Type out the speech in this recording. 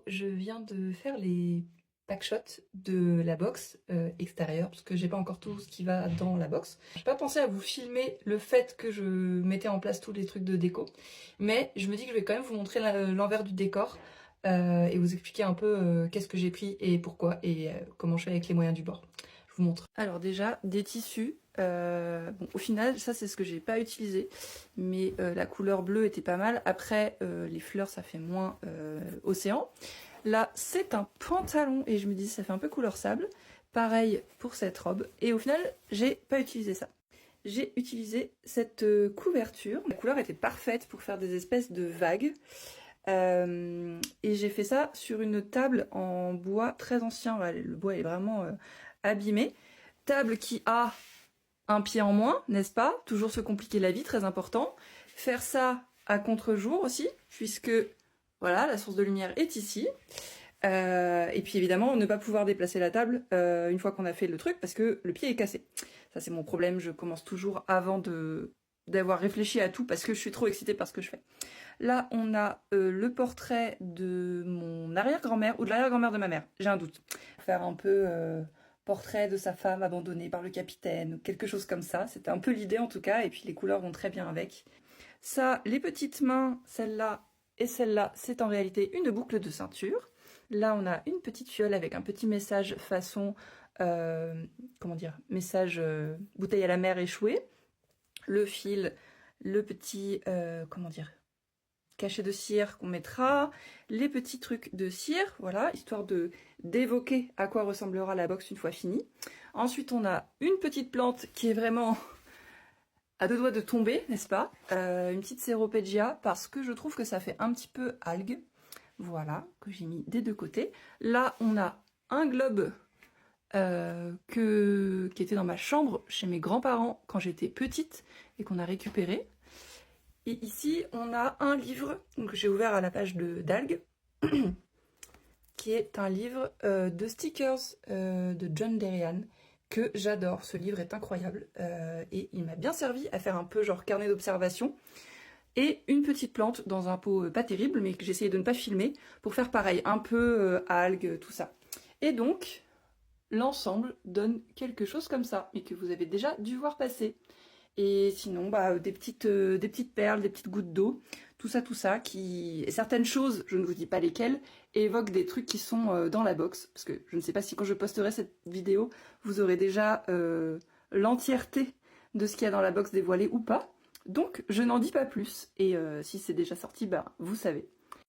Je viens de faire les packshots de la box extérieure parce que j'ai pas encore tout ce qui va dans la box. J'ai pas pensé à vous filmer le fait que je mettais en place tous les trucs de déco, mais je me dis que je vais quand même vous montrer l'envers du décor et vous expliquer un peu qu'est-ce que j'ai pris et pourquoi et comment je fais avec les moyens du bord. Je vous montre. Alors déjà, des tissus. Bon, au final, ça c'est ce que j'ai pas utilisé, mais la couleur bleue était pas mal. Après, les fleurs, ça fait moins océan. Là, c'est un pantalon et je me dis ça fait un peu couleur sable. Pareil pour cette robe. Et au final, j'ai pas utilisé ça. J'ai utilisé cette couverture. La couleur était parfaite pour faire des espèces de vagues. Et j'ai fait ça sur une table en bois très ancien. Voilà, le bois est vraiment abîmé. Table qui a un pied en moins, n'est-ce pas? Toujours se compliquer la vie, très important. Faire ça à contre-jour aussi, puisque voilà, la source de lumière est ici. Et puis évidemment, ne pas pouvoir déplacer la table une fois qu'on a fait le truc, parce que le pied est cassé. Ça c'est mon problème, je commence toujours avant d'avoir réfléchi à tout, parce que je suis trop excitée par ce que je fais. Là, on a le portrait de mon arrière-grand-mère, ou de l'arrière-grand-mère de ma mère, j'ai un doute. Faire un peu portrait de sa femme abandonnée par le capitaine, ou quelque chose comme ça. C'était un peu l'idée en tout cas, et puis les couleurs vont très bien avec. Ça, les petites mains, celle-là et celle-là, c'est en réalité une boucle de ceinture. Là, on a une petite fiole avec un petit message façon, comment dire, message bouteille à la mer échouée. Le fil, le petit, comment dire, cachet de cire qu'on mettra, les petits trucs de cire, voilà, histoire d'évoquer à quoi ressemblera la box une fois finie. Ensuite, on a une petite plante qui est vraiment à deux doigts de tomber, n'est-ce pas? Une petite Ceropegia, parce que je trouve que ça fait un petit peu algue. Voilà, que j'ai mis des deux côtés. Là, on a un globe qui était dans ma chambre chez mes grands-parents quand j'étais petite et qu'on a récupéré. Et ici, on a un livre que j'ai ouvert à la page d'algues, qui est un livre de stickers de John Derian, que j'adore. Ce livre est incroyable et il m'a bien servi à faire un peu genre carnet d'observation. Et une petite plante dans un pot pas terrible, mais que j'ai essayé de ne pas filmer, pour faire pareil, un peu algues, tout ça. Et donc, l'ensemble donne quelque chose comme ça, mais que vous avez déjà dû voir passer. Et sinon, bah, des petites perles, des petites gouttes d'eau, tout ça, qui... Et certaines choses, je ne vous dis pas lesquelles, évoquent des trucs qui sont dans la box, parce que je ne sais pas si quand je posterai cette vidéo, vous aurez déjà l'entièreté de ce qu'il y a dans la box dévoilée ou pas. Donc, je n'en dis pas plus, et si c'est déjà sorti, bah, vous savez.